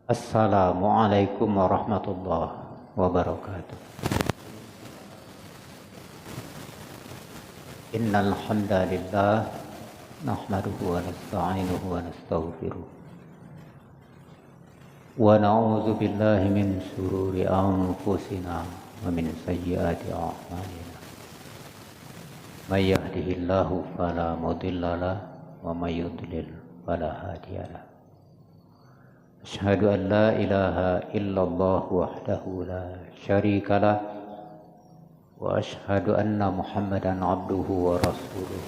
Assalamualaikum warahmatullahi wabarakatuh. Innal hamdalillah nahmaduhu wa nasta'inuhu wa nastaghfiruh wa na'udzu billahi min shururi anfusina wa min sayyiati a'malina. May yahdihillahu fala mudilla lahu wa may yudlil fala hadiya lahu. Asyhadu an la ilaha illallah wahdahu la syarika lah wa asyhadu anna Muhammadan abduhu wa rasuluh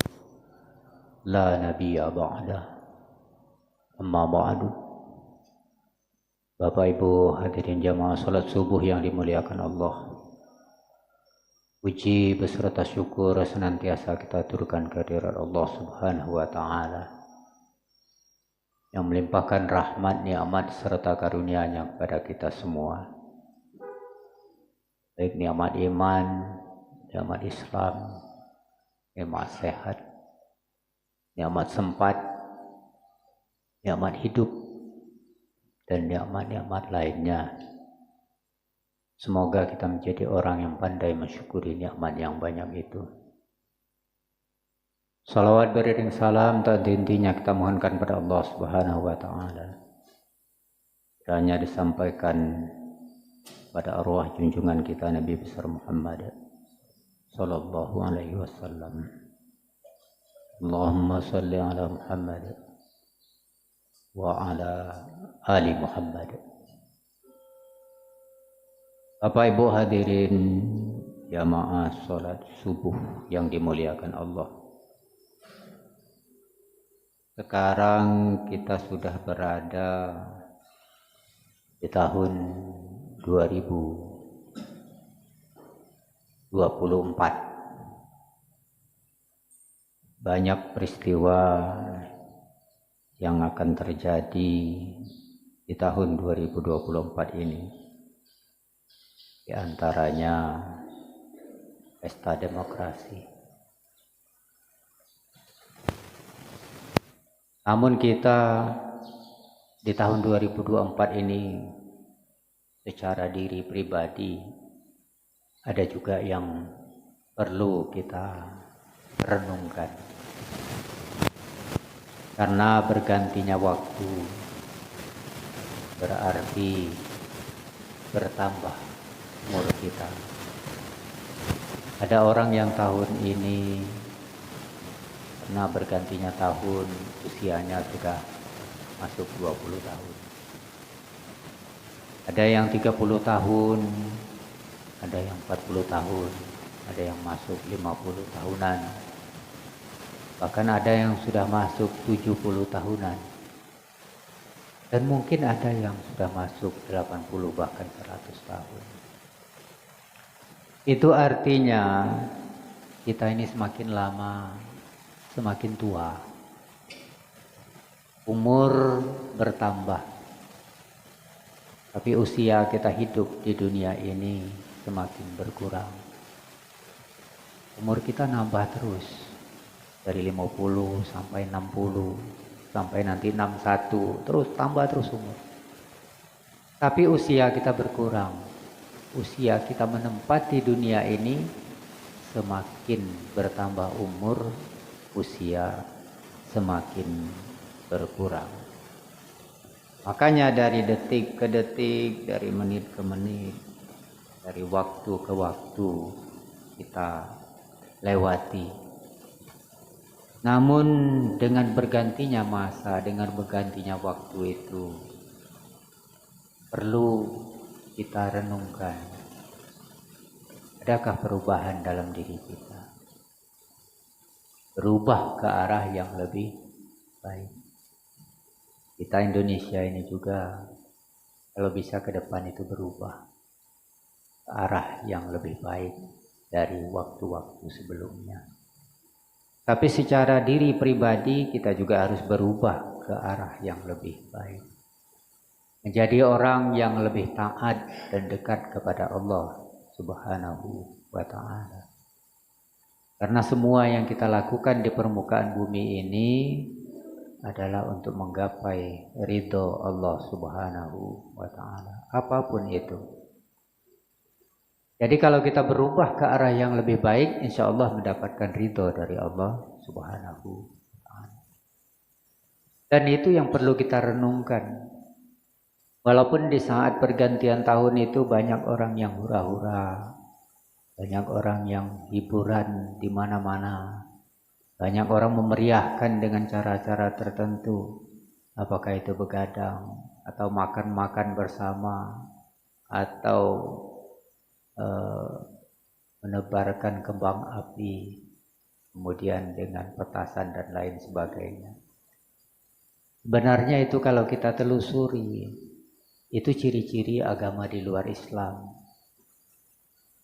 la nabiyya ba'dah. Amma ba'du. Bapak Ibu hadirin jamaah salat subuh yang dimuliakan Allah, puji beserta syukur senantiasa kita aturkan kehadirat Allah Subhanahu wa taala yang melimpahkan rahmat, nikmat serta karunia-Nya kepada kita semua, baik nikmat iman, nikmat Islam, nikmat sehat, nikmat sempat, nikmat hidup, dan nikmat-nikmat lainnya. Semoga kita menjadi orang yang pandai mensyukuri nikmat yang banyak itu. Salawat beriring salam tak henti-hentinya kita mohonkan pada Allah Subhanahu wa taala. Kiranya disampaikan pada arwah junjungan kita Nabi besar Muhammad sallallahu alaihi wasallam. Allahumma shalli ala Muhammad wa ala ali Muhammad. Bapak Ibu hadirin jamaah salat subuh yang dimuliakan Allah. Sekarang kita sudah berada di tahun 2024. Banyak peristiwa yang akan terjadi di tahun 2024 ini. Di antaranya pesta demokrasi. Namun kita di tahun 2024 ini secara diri pribadi ada juga yang perlu kita renungkan. Karena bergantinya waktu berarti bertambah umur kita. Ada orang yang tahun ini karena bergantinya tahun usianya sudah masuk 20 tahun. Ada yang 30 tahun, ada yang 40 tahun, ada yang masuk 50 tahunan. Bahkan ada yang sudah masuk 70 tahunan. Dan mungkin ada yang sudah masuk 80 bahkan 100 tahun. Itu artinya kita ini semakin lama semakin tua, umur bertambah, tapi usia kita hidup di dunia ini semakin berkurang. Umur kita nambah terus, dari 50 sampai 60, sampai nanti 61, terus tambah terus umur. Tapi usia kita berkurang, usia kita menempati dunia ini semakin bertambah umur, usia semakin berkurang. Makanya dari detik ke detik, dari menit ke menit, dari waktu ke waktu kita lewati. Namun dengan bergantinya masa, dengan bergantinya waktu itu perlu kita renungkan. Adakah perubahan dalam diri kita? Berubah ke arah yang lebih baik. Kita Indonesia ini juga kalau bisa ke depan itu berubah ke arah yang lebih baik dari waktu-waktu sebelumnya. Tapi secara diri pribadi kita juga harus berubah ke arah yang lebih baik. Menjadi orang yang lebih taat dan dekat kepada Allah Subhanahu wa ta'ala. Karena semua yang kita lakukan di permukaan bumi ini adalah untuk menggapai ridho Allah Subhanahu wa Ta'ala, apapun itu. Jadi kalau kita berubah ke arah yang lebih baik, insya Allah mendapatkan ridho dari Allah Subhanahu wa Ta'ala. Dan itu yang perlu kita renungkan. Walaupun di saat pergantian tahun itu banyak orang yang hura-hura, banyak orang yang hiburan di mana-mana, banyak orang memeriahkan dengan cara-cara tertentu, apakah itu begadang atau makan-makan bersama atau menebarkan kembang api, kemudian dengan petasan dan lain sebagainya. Sebenarnya itu kalau kita telusuri, itu ciri-ciri agama di luar Islam.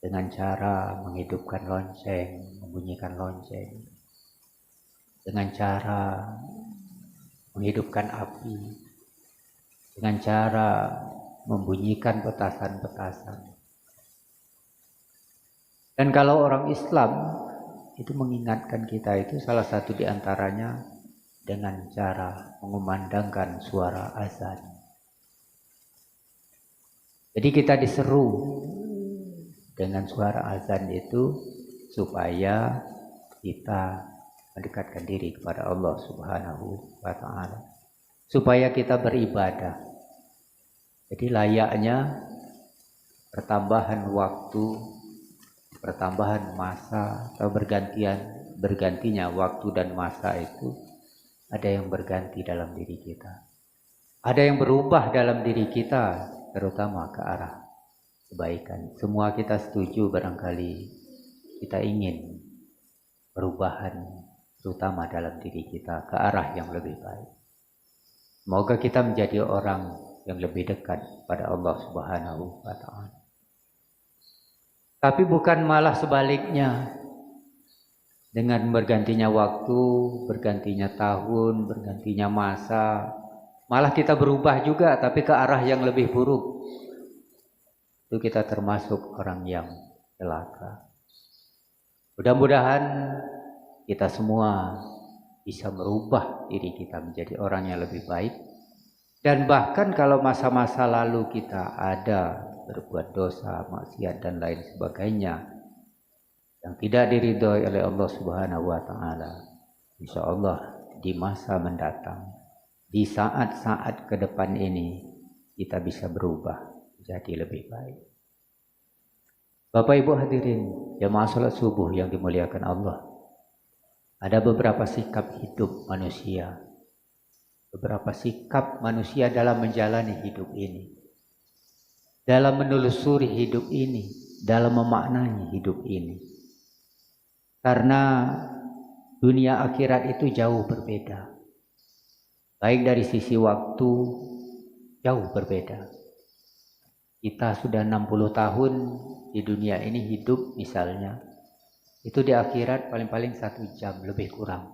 Dengan cara menghidupkan lonceng, membunyikan lonceng, dengan cara menghidupkan api, dengan cara membunyikan petasan-petasan. Dan kalau orang Islam itu mengingatkan kita, itu salah satu di antaranya dengan cara mengumandangkan suara azan. Jadi kita diseru dengan suara azan itu supaya kita mendekatkan diri kepada Allah Subhanahu wa Ta'ala, supaya kita beribadah. Jadi layaknya pertambahan waktu, pertambahan masa, atau bergantinya waktu dan masa itu ada yang berganti dalam diri kita, ada yang berubah dalam diri kita, terutama ke arah kebaikan. Semua kita setuju barangkali kita ingin perubahan, terutama dalam diri kita ke arah yang lebih baik. Semoga kita menjadi orang yang lebih dekat pada Allah Subhanahu wa Ta'ala. Tapi bukan malah sebaliknya, dengan bergantinya waktu, bergantinya tahun, bergantinya masa, malah kita berubah juga tapi ke arah yang lebih buruk. Itu kita termasuk orang yang celaka. Mudah-mudahan kita semua bisa merubah diri kita menjadi orang yang lebih baik. Dan bahkan kalau masa-masa lalu kita ada berbuat dosa, maksiat dan lain sebagainya yang tidak diridhoi oleh Allah Subhanahu wa Ta'ala, insya Allah di masa mendatang, di saat-saat ke depan ini, kita bisa berubah jadi lebih baik. Bapak Ibu hadirin jamaah salat subuh yang dimuliakan Allah, ada beberapa sikap hidup manusia, beberapa sikap manusia dalam menjalani hidup ini, dalam menelusuri hidup ini, dalam memaknai hidup ini. Karena dunia akhirat itu jauh berbeda, baik dari sisi waktu jauh berbeda. Kita sudah 60 tahun di dunia ini hidup misalnya, itu di akhirat paling-paling 1 jam lebih kurang.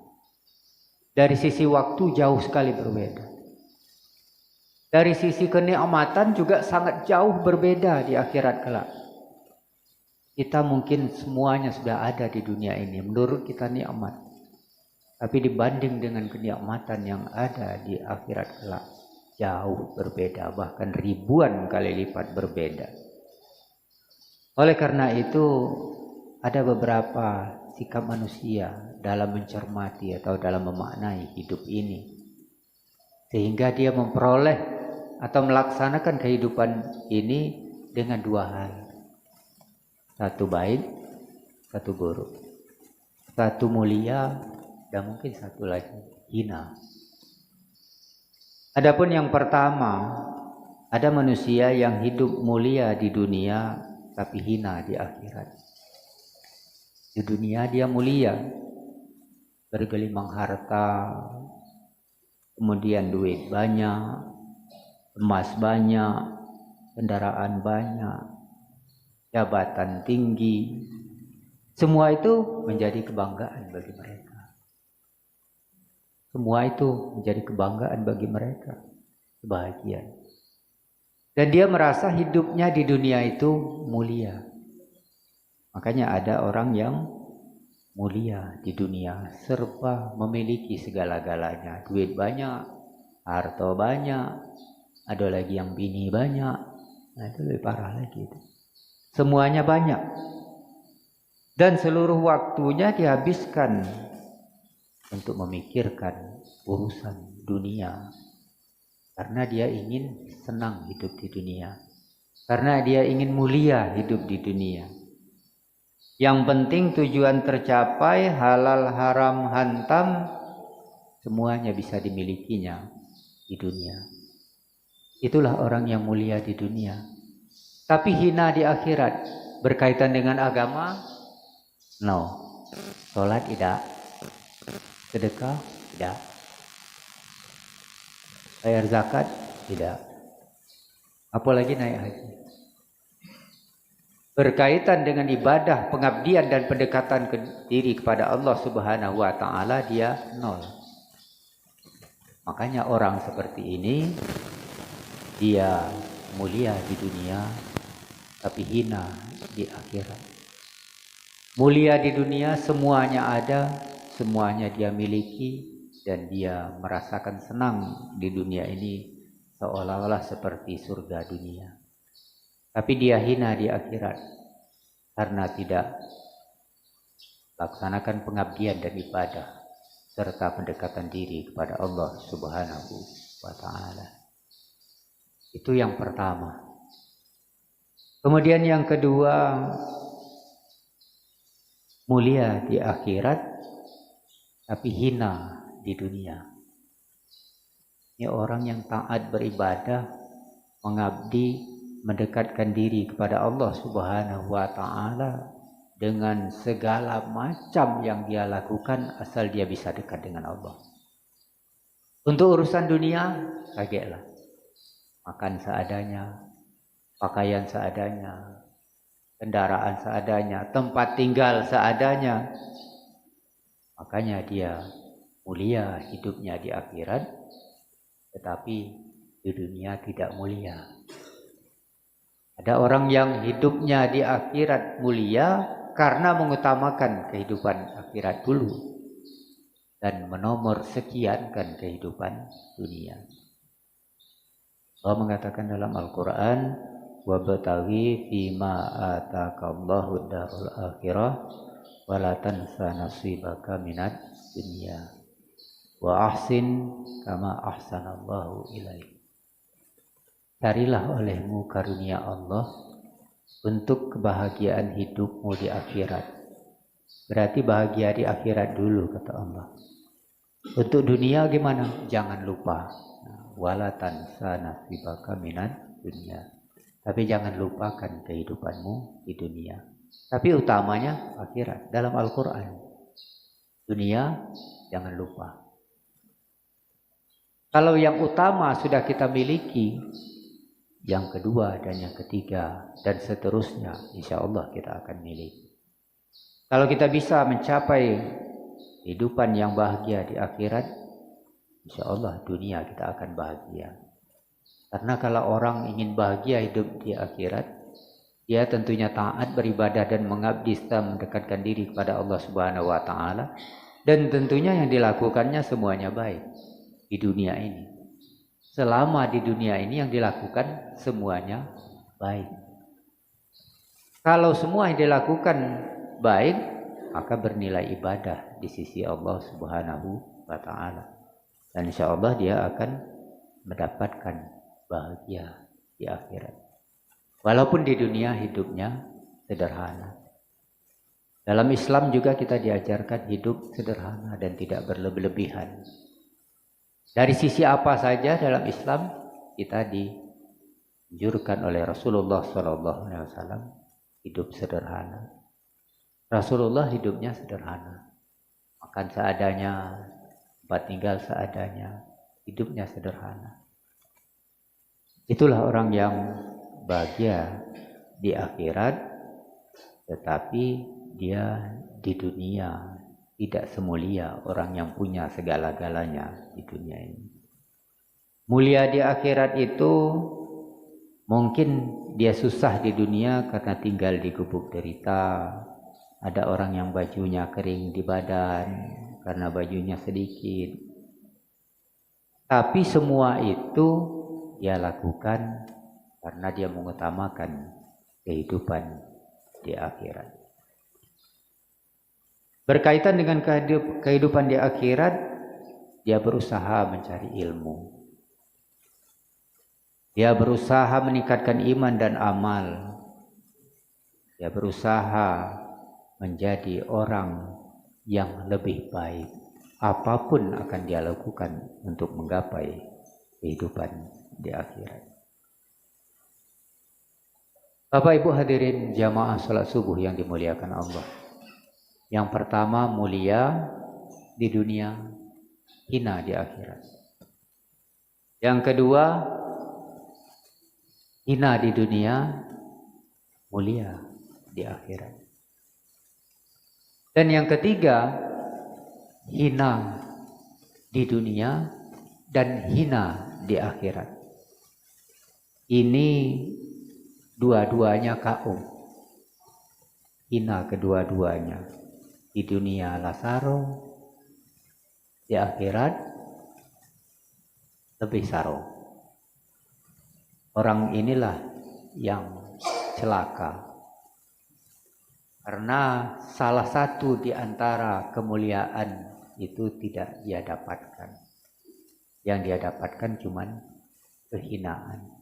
Dari sisi waktu jauh sekali berbeda. Dari sisi kenikmatan juga sangat jauh berbeda di akhirat kelak. Kita mungkin semuanya sudah ada di dunia ini, menurut kita nikmat. Tapi dibanding dengan kenikmatan yang ada di akhirat kelak, jauh berbeda, bahkan ribuan kali lipat berbeda. Oleh karena itu, ada beberapa sikap manusia dalam mencermati atau dalam memaknai hidup ini, sehingga dia memperoleh atau melaksanakan kehidupan ini dengan 2 hal. 1 baik, 1 buruk. 1 mulia, dan mungkin 1 lagi hina. Adapun yang pertama, ada manusia yang hidup mulia di dunia tapi hina di akhirat. Di dunia dia mulia, bergelimang harta, kemudian duit banyak, emas banyak, kendaraan banyak, jabatan tinggi. Semua itu menjadi kebanggaan bagi mereka. Semua itu menjadi kebanggaan bagi mereka, kebahagiaan. Dan dia merasa hidupnya di dunia itu mulia. Makanya ada orang yang mulia di dunia, serba memiliki segala-galanya. Duit banyak, harta banyak, ada lagi yang bini banyak. Nah, itu lebih parah lagi itu. Semuanya banyak. Dan seluruh waktunya dihabiskan untuk memikirkan urusan dunia. Karena dia ingin senang hidup di dunia. Karena dia ingin mulia hidup di dunia. Yang penting tujuan tercapai, halal haram hantam, semuanya bisa dimilikinya di dunia. Itulah orang yang mulia di dunia. Tapi hina di akhirat. Berkaitan dengan agama, no. Sholat tidak. Sedekah tidak. Bayar zakat tidak. Apalagi naik haji. Berkaitan dengan ibadah, pengabdian dan pendekatan diri kepada Allah Subhanahu wa taala, dia nol. Makanya orang seperti ini dia mulia di dunia tapi hina di akhirat. Mulia di dunia, semuanya ada, semuanya dia miliki, dan dia merasakan senang di dunia ini seolah-olah seperti surga dunia. Tapi dia hina di akhirat karena tidak laksanakan pengabdian dan ibadah serta pendekatan diri kepada Allah Subhanahu wa taala. Itu yang pertama. Kemudian yang kedua, mulia di akhirat tapi hina di dunia. Ini orang yang taat beribadah, mengabdi, mendekatkan diri kepada Allah Subhanahu wa taala dengan segala macam yang dia lakukan asal dia bisa dekat dengan Allah. Untuk urusan dunia, kagetlah. Makan seadanya, pakaian seadanya, kendaraan seadanya, tempat tinggal seadanya. Makanya dia mulia hidupnya di akhirat, tetapi di dunia tidak mulia. Ada orang yang hidupnya di akhirat mulia karena mengutamakan kehidupan akhirat dulu dan menomor sekiankan kehidupan dunia. Allah mengatakan dalam Al-Quran, wabtaghi fima atakallahu darul akhirah wala tansa nasibaka minad dunya wa ahsin kama ahsanallahu ilaik. Carilah olehmu karunia Allah untuk kebahagiaan hidupmu di akhirat. Berarti bahagia di akhirat dulu, kata Allah. Untuk dunia gimana? Jangan lupa. Wala tansa nasibaka minad dunya. Tapi jangan lupakan kehidupanmu di dunia. Tapi utamanya akhirat. Dalam Al-Quran, dunia jangan lupa. Kalau yang utama sudah kita miliki, yang kedua dan yang ketiga dan seterusnya, insya Allah kita akan miliki. Kalau kita bisa mencapai kehidupan yang bahagia di akhirat, insya Allah dunia kita akan bahagia. Karena kalau orang ingin bahagia hidup di akhirat, dia tentunya taat beribadah dan mengabdi serta mendekatkan diri kepada Allah Subhanahu wa taala, dan tentunya yang dilakukannya semuanya baik di dunia ini. Selama di dunia ini yang dilakukan semuanya baik. Kalau semua yang dilakukan baik, maka bernilai ibadah di sisi Allah Subhanahu wa taala. Dan insya Allah dia akan mendapatkan bahagia di akhirat. Walaupun di dunia hidupnya sederhana. Dalam Islam juga kita diajarkan hidup sederhana dan tidak berlebihan. Dari sisi apa saja dalam Islam kita dianjurkan oleh Rasulullah SAW hidup sederhana. Rasulullah hidupnya sederhana, makan seadanya, tempat tinggal seadanya, hidupnya sederhana. Itulah orang yang bahagia di akhirat, tetapi dia di dunia tidak semulia orang yang punya segala-galanya di dunia ini. Mulia di akhirat itu mungkin dia susah di dunia karena tinggal di gubuk derita, Ada orang yang bajunya kering di badan karena bajunya sedikit. Tapi semua itu dia lakukan karena dia mengutamakan kehidupan di akhirat. Berkaitan dengan kehidupan di akhirat, dia berusaha mencari ilmu. Dia berusaha meningkatkan iman dan amal. Dia berusaha menjadi orang yang lebih baik. Apapun akan dia lakukan untuk menggapai kehidupan di akhirat. Bapak Ibu hadirin jamaah salat subuh yang dimuliakan Allah. Yang pertama, mulia di dunia, hina di akhirat. Yang kedua, hina di dunia, mulia di akhirat. Dan yang ketiga, hina di dunia dan hina di akhirat. Ini dua-duanya kaum. Hina kedua-duanya. Di dunia lasaro, di akhirat lebih saro. Orang inilah yang celaka. Karena salah satu di antara kemuliaan itu tidak dia dapatkan. Yang dia dapatkan cuman kehinaan.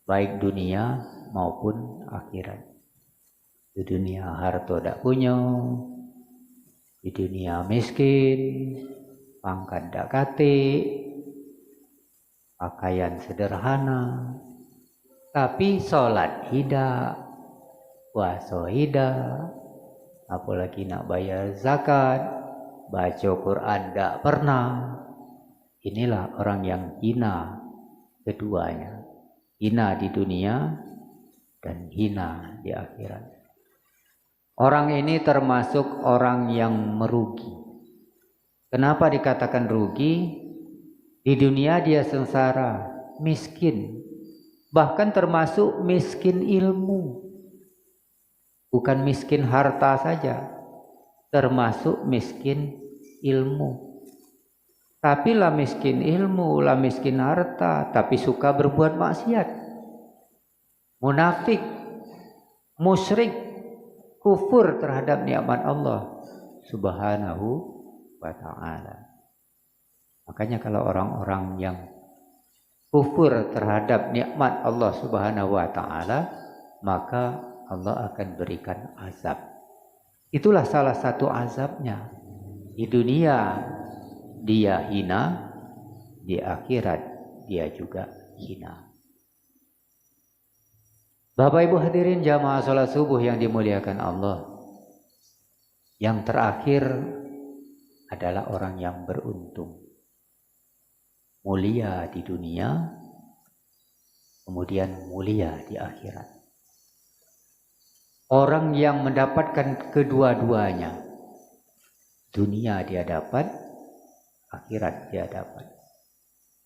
Baik dunia maupun akhirat. Di dunia harta tak punya. Di dunia miskin. Pangkat tak katik. Pakaian sederhana. Tapi sholat tidak. Puasa tidak, apalagi nak bayar zakat, baca Quran tidak pernah. Inilah orang yang hina keduanya, hina di dunia dan hina di akhirat. Orang ini termasuk orang yang merugi. Kenapa dikatakan rugi? Di dunia dia sengsara, miskin, bahkan termasuk miskin ilmu. Bukan miskin harta saja, termasuk miskin ilmu. Tapi lah miskin ilmu, lah miskin harta, tapi suka berbuat maksiat. Munafik, musyrik, kufur terhadap nikmat Allah Subhanahu wa ta'ala. Makanya kalau orang-orang yang kufur terhadap nikmat Allah Subhanahu wa ta'ala, maka Allah akan berikan azab. Itulah salah satu azabnya. Di dunia dia hina, di akhirat dia juga hina. Bapak Ibu hadirin jamaah salat subuh yang dimuliakan Allah. Yang terakhir adalah orang yang beruntung. Mulia di dunia, kemudian mulia di akhirat. Orang yang mendapatkan kedua-duanya. Dunia dia dapat, akhirat dia dapat.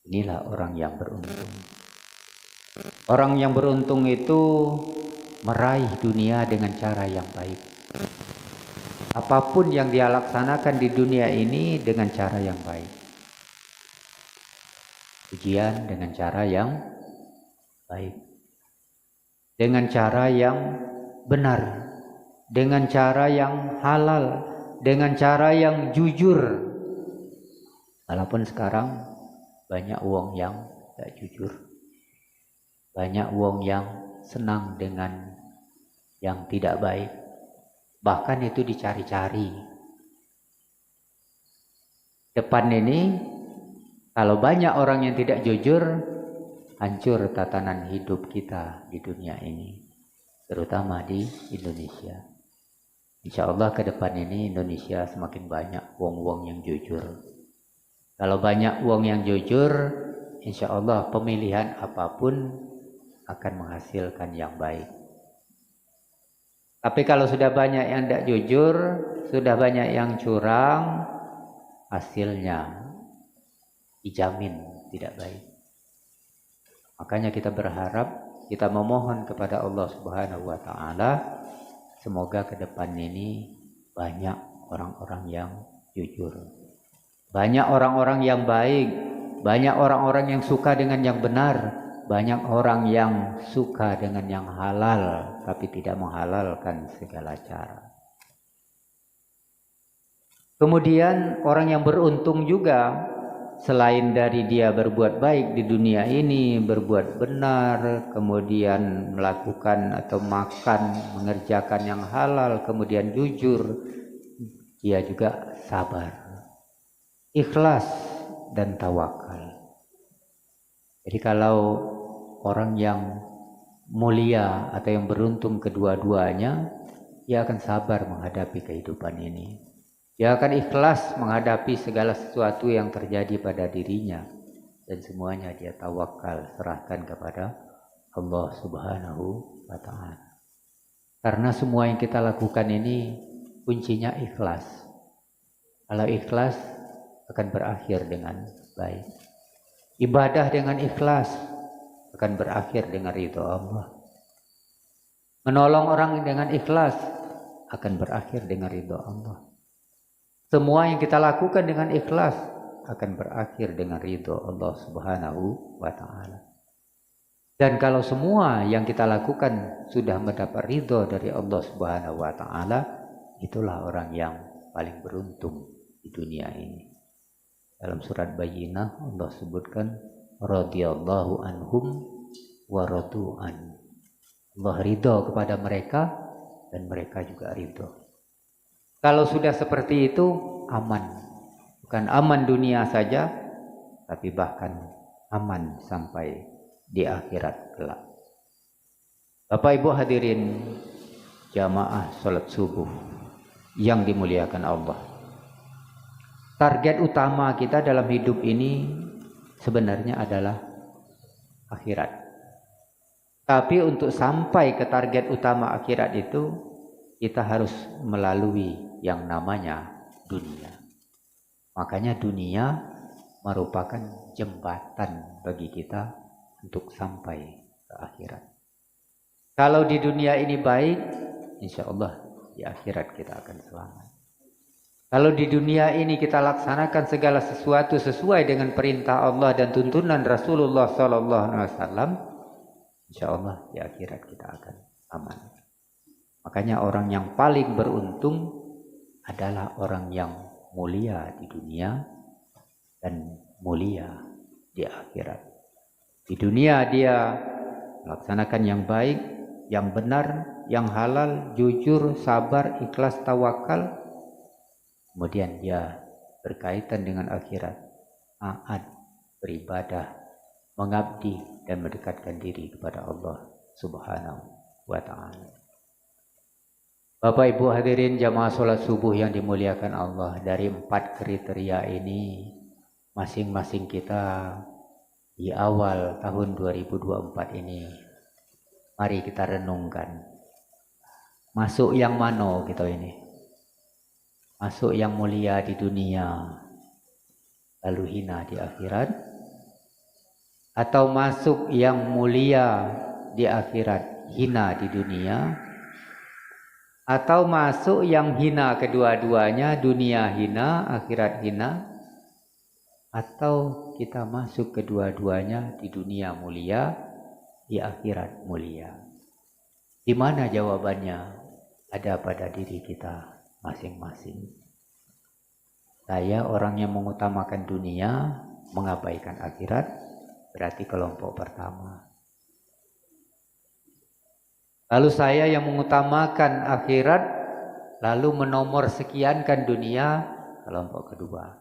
Inilah orang yang beruntung. Orang yang beruntung itu meraih dunia dengan cara yang baik. Apapun yang dia laksanakan di dunia ini dengan cara yang baik. Ujian dengan cara yang baik. Dengan cara yang benar, dengan cara yang halal, dengan cara yang jujur. Walaupun sekarang banyak uang yang tidak jujur, banyak uang yang senang dengan yang tidak baik, bahkan itu dicari-cari. Depan ini kalau banyak orang yang tidak jujur, hancur tatanan hidup kita di dunia ini. Terutama di Indonesia. Insya Allah ke depan ini Indonesia semakin banyak uang-uang yang jujur. Kalau banyak uang yang jujur, insya Allah pemilihan apapun akan menghasilkan yang baik. Tapi kalau sudah banyak yang tidak jujur, sudah banyak yang curang, hasilnya dijamin tidak baik. Makanya kita berharap, kita memohon kepada Allah Subhanahu wa ta'ala, semoga ke depan ini banyak orang-orang yang jujur, banyak orang-orang yang baik, banyak orang-orang yang suka dengan yang benar, banyak orang yang suka dengan yang halal tapi tidak menghalalkan segala cara. Kemudian orang yang beruntung juga, selain dari dia berbuat baik di dunia ini, berbuat benar, kemudian melakukan atau makan, mengerjakan yang halal, kemudian jujur, dia juga sabar, ikhlas dan tawakal. Jadi kalau orang yang mulia atau yang beruntung kedua-duanya, dia akan sabar menghadapi kehidupan ini. Dia akan ikhlas menghadapi segala sesuatu yang terjadi pada dirinya, dan semuanya dia tawakal, serahkan kepada Allah Subhanahu wa Ta'ala. Karena semua yang kita lakukan ini kuncinya ikhlas. Kalau ikhlas akan berakhir dengan baik. Ibadah dengan ikhlas akan berakhir dengan ridho Allah. Menolong orang dengan ikhlas akan berakhir dengan ridho Allah. Semua yang kita lakukan dengan ikhlas akan berakhir dengan ridho Allah Subhanahu wa Ta'ala. Dan kalau semua yang kita lakukan sudah mendapat ridho dari Allah Subhanahu wa Ta'ala, itulah orang yang paling beruntung di dunia ini. Dalam surat Bayyinah Allah sebutkan radhiyallahu anhum wa radu an. Allah ridho kepada mereka dan mereka juga ridho. Kalau sudah seperti itu, aman. Bukan aman dunia saja, tapi bahkan aman sampai di akhirat kelak. Bapak Ibu hadirin jamaah salat subuh yang dimuliakan Allah. Target utama kita dalam hidup ini sebenarnya adalah akhirat. Tapi untuk sampai ke target utama akhirat itu, kita harus melalui yang namanya dunia. Makanya dunia merupakan jembatan bagi kita untuk sampai ke akhirat. Kalau di dunia ini baik, insya Allah di akhirat kita akan selamat. Kalau di dunia ini kita laksanakan segala sesuatu sesuai dengan perintah Allah dan tuntunan Rasulullah SAW, insya Allah di akhirat kita akan aman. Makanya orang yang paling beruntung adalah orang yang mulia di dunia dan mulia di akhirat. Di dunia dia melaksanakan yang baik, yang benar, yang halal, jujur, sabar, ikhlas, tawakal. Kemudian dia berkaitan dengan akhirat, taat, beribadah, mengabdi dan mendekatkan diri kepada Allah Subhanahu wa Ta'ala. Bapak Ibu hadirin jamaah sholat subuh yang dimuliakan Allah, dari 4 kriteria ini masing-masing kita di awal tahun 2024 ini, mari kita renungkan, masuk yang mana kita ini? Masuk yang mulia di dunia lalu hina di akhirat, atau masuk yang mulia di akhirat hina di dunia, atau masuk yang hina kedua-duanya, dunia hina, akhirat hina, atau kita masuk kedua-duanya di dunia mulia, di akhirat mulia. Di mana jawabannya? Ada pada diri kita masing-masing. Saya orang yang mengutamakan dunia, mengabaikan akhirat, berarti kelompok pertama. Lalu saya yang mengutamakan akhirat, lalu menomor sekiankan dunia, kelompok kedua.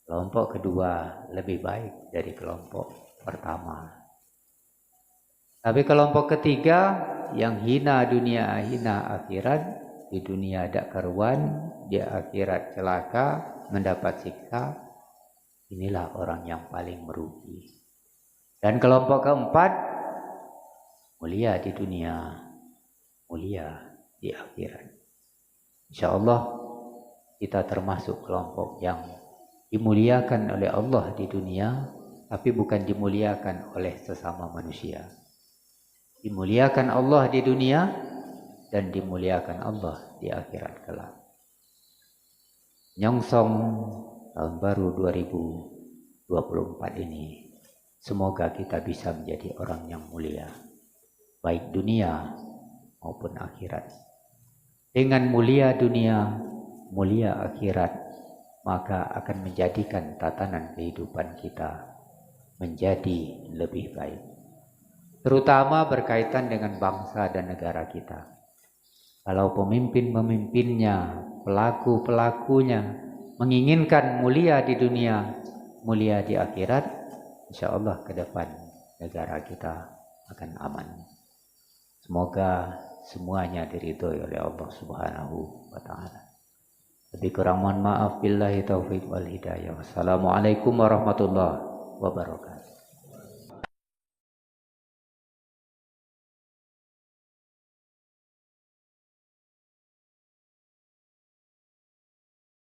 Kelompok kedua lebih baik dari kelompok pertama. Tapi kelompok ketiga yang hina dunia, hina akhirat, di dunia ada karuan, di akhirat celaka, mendapat siksa, inilah orang yang paling merugi. Dan kelompok keempat, mulia di dunia, mulia di akhirat. Insya Allah kita termasuk kelompok yang dimuliakan oleh Allah di dunia, tapi bukan dimuliakan oleh sesama manusia. Dimuliakan Allah di dunia dan dimuliakan Allah di akhirat kelak. nyongsong tahun baru 2024 ini. Semoga kita bisa menjadi orang yang mulia, baik dunia maupun akhirat. Dengan mulia dunia, mulia akhirat, maka akan menjadikan tatanan kehidupan kita menjadi lebih baik. Terutama berkaitan dengan bangsa dan negara kita. Kalau pemimpin-pemimpinnya, pelaku-pelakunya menginginkan mulia di dunia, mulia di akhirat, insya Allah ke depan negara kita akan aman. Semoga semuanya diridhoi oleh Allah Subhanahu wa Ta'ala. Lebih kurang mohon maaf, billahi taufiq wal hidayah. Wassalamualaikum warahmatullahi wabarakatuh.